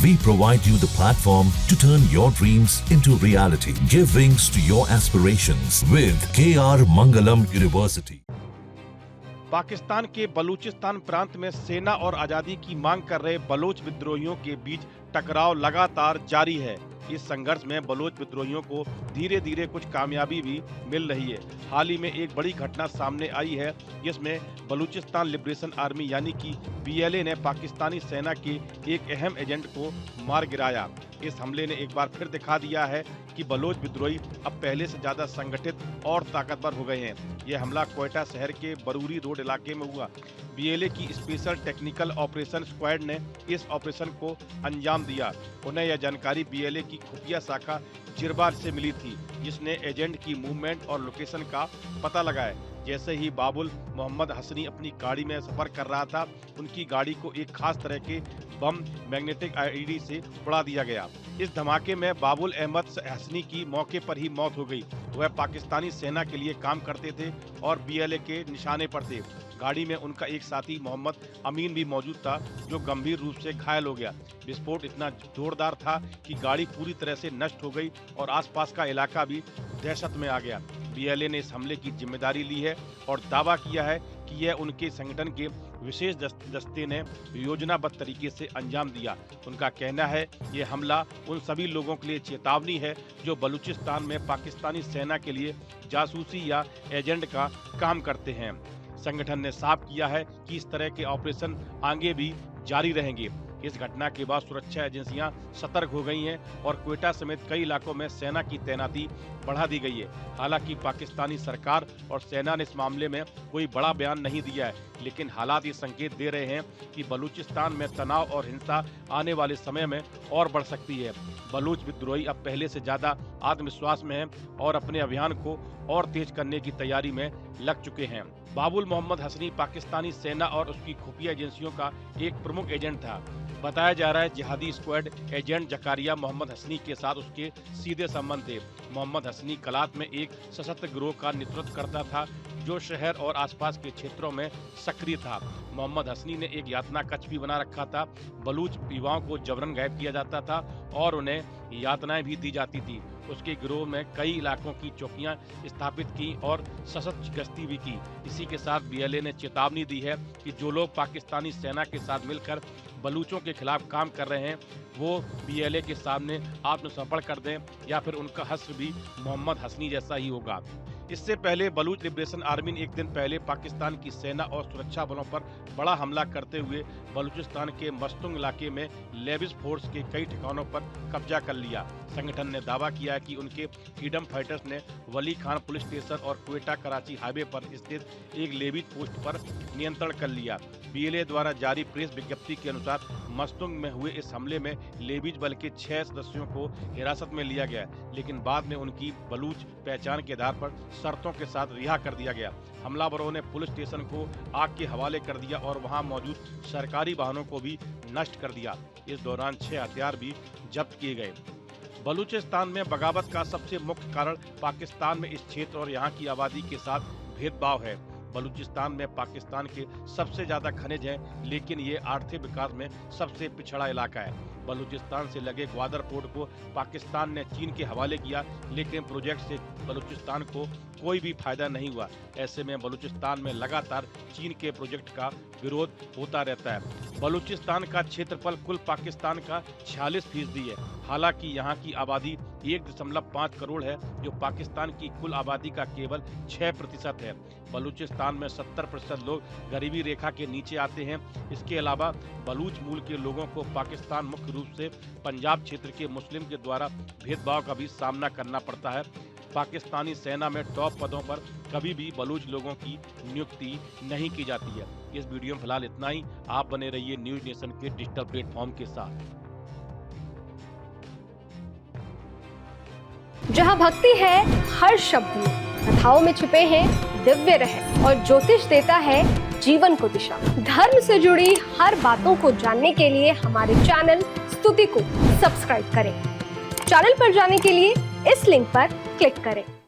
We provide you the platform to turn your dreams into reality. Give wings to your aspirations with KR Mangalam University. Pakistan के बलूचिस्तान प्रांत में सेना और आज़ादी की मांग कर रहे बलोच विद्रोहियों के बीच टकराव लगातार जारी है। इस संघर्ष में बलोच विद्रोहियों को धीरे धीरे कुछ कामयाबी भी मिल रही है। हाल ही में एक बड़ी घटना सामने आई है जिसमें बलूचिस्तान लिबरेशन आर्मी यानी कि BLA ने पाकिस्तानी सेना के एक अहम एजेंट को मार गिराया। इस हमले ने एक बार फिर दिखा दिया है कि बलोच विद्रोही अब पहले से ज्यादा संगठित और ताकतवर हो गए हैं। यह हमला क्वेटा शहर के बरूरी रोड इलाके में हुआ। BLA की स्पेशल टेक्निकल ऑपरेशन स्क्वाड ने इस ऑपरेशन को अंजाम दिया। उन्हें यह जानकारी BLA की खुफिया शाखा जिरबा से मिली थी, जिसने एजेंट की मूवमेंट और लोकेशन का पता लगाया। जैसे ही बाबुल मोहम्मद हसनी अपनी गाड़ी में सफर कर रहा था, उनकी गाड़ी को एक खास तरह के बम मैग्नेटिक IED से उड़ा दिया गया। इस धमाके में बाबुल अहमद हसनी की मौके पर ही मौत हो गई। वह पाकिस्तानी सेना के लिए काम करते थे और BLA के निशाने पर थे। गाड़ी में उनका एक साथी मोहम्मद अमीन भी मौजूद था, जो गंभीर रूप से घायल हो गया। विस्फोट इतना जोरदार था कि गाड़ी पूरी तरह से नष्ट हो गई और आसपास का इलाका भी दहशत में आ गया। BLA ने इस हमले की जिम्मेदारी ली है और दावा किया है कि यह उनके संगठन के विशेष दस्ते ने योजनाबद्ध तरीके से अंजाम दिया। उनका कहना है ये हमला उन सभी लोगों के लिए चेतावनी है जो बलूचिस्तान में पाकिस्तानी सेना के लिए जासूसी या एजेंट का काम करते हैं। संगठन ने साफ किया है कि इस तरह के ऑपरेशन आगे भी जारी रहेंगे। इस घटना के बाद सुरक्षा एजेंसियां सतर्क हो गई हैं और क्वेटा समेत कई इलाकों में सेना की तैनाती बढ़ा दी गई है। हालांकि पाकिस्तानी सरकार और सेना ने इस मामले में कोई बड़ा बयान नहीं दिया है, लेकिन हालात ये संकेत दे रहे हैं कि बलूचिस्तान में तनाव और हिंसा आने वाले समय में और बढ़ सकती है। बलूच विद्रोही अब पहले से ज्यादा आत्मविश्वास में हैं और अपने अभियान को और तेज करने की तैयारी में लग चुके हैं। बाबुल मोहम्मद हसनी पाकिस्तानी सेना और उसकी खुफिया एजेंसियों का एक प्रमुख एजेंट था। बताया जा रहा है जिहादी स्क्वाड एजेंट जकारिया मोहम्मद हसनी के साथ उसके सीधे संबंध थे। मोहम्मद हसनी कलात में एक सशस्त्र गिरोह का नेतृत्व करता था जो शहर और आसपास के क्षेत्रों में सक्रिय था। मोहम्मद हसनी ने एक यातना कक्ष भी बना रखा था। बलूच युवाओं को जबरन गायब किया जाता था और उन्हें यातनाएं भी दी जाती थी। उसके गिरोह में कई इलाकों की चौकियां स्थापित की और सशस्त्र गश्ती भी की। इसी के साथ BLA ने चेतावनी दी है कि जो लोग पाकिस्तानी सेना के साथ मिलकर बलूचों के खिलाफ काम कर रहे हैं वो BLA के सामने आत्मसमर्पण कर दें या फिर उनका हश्र भी मोहम्मद हसनी जैसा ही होगा। इससे पहले बलूच लिबरेशन आर्मी ने एक दिन पहले पाकिस्तान की सेना और सुरक्षा बलों पर बड़ा हमला करते हुए बलूचिस्तान के मस्तुंग इलाके में लेविस फोर्स के कई ठिकानों पर कब्जा कर लिया। संगठन ने दावा किया है कि उनके फ्रीडम फाइटर्स ने वली खान पुलिस स्टेशन और क्वेटा कराची हाईवे पर स्थित एक लेविस पोस्ट पर नियंत्रण कर लिया। BLA द्वारा जारी प्रेस विज्ञप्ति के अनुसार मस्तुंग में हुए इस हमले में लेविस बल के 6 सदस्यों को हिरासत में लिया गया, लेकिन बाद में उनकी बलूच पहचान के आधार पर शर्तों के साथ रिहा कर दिया गया। हमलावरों ने पुलिस स्टेशन को आग के हवाले कर दिया और वहां मौजूद सरकारी वाहनों को भी नष्ट कर दिया। इस दौरान 6 हथियार भी जब्त किए गए। बलूचिस्तान में बगावत का सबसे मुख्य कारण पाकिस्तान में इस क्षेत्र और यहाँ की आबादी के साथ भेदभाव है। बलूचिस्तान में पाकिस्तान के सबसे ज्यादा खनिज हैं, लेकिन ये आर्थिक विकास में सबसे पिछड़ा इलाका है। बलूचिस्तान से लगे ग्वादर पोर्ट को पाकिस्तान ने चीन के हवाले किया, लेकिन प्रोजेक्ट से बलूचिस्तान को कोई भी फायदा नहीं हुआ। ऐसे में बलूचिस्तान में लगातार चीन के प्रोजेक्ट का विरोध होता रहता है। बलूचिस्तान का क्षेत्रफल कुल पाकिस्तान का 46% है। हालांकि यहाँ की आबादी 1.5 करोड़ है, जो पाकिस्तान की कुल आबादी का केवल 6% है। बलूचिस्तान में 70% लोग गरीबी रेखा के नीचे आते हैं। इसके अलावा बलूच मूल के लोगों को पाकिस्तान मुख्य रूप से पंजाब क्षेत्र के मुस्लिम के द्वारा भेदभाव का भी सामना करना पड़ता है। पाकिस्तानी सेना में टॉप पदों पर कभी भी बलूच लोगों की नियुक्ति नहीं की जाती है। इस वीडियो में फिलहाल इतना ही। आप बने रहिए न्यूज नेशन के डिजिटल प्लेटफॉर्म के साथ। जहां भक्ति है हर शब्द में, कथाओं में छुपे हैं दिव्य रहस्य और ज्योतिष देता है जीवन को दिशा। धर्म से जुड़ी हर बातों को जानने के लिए हमारे चैनल स्तुति को सब्सक्राइब करें। चैनल पर जाने के लिए इस लिंक पर क्लिक करें।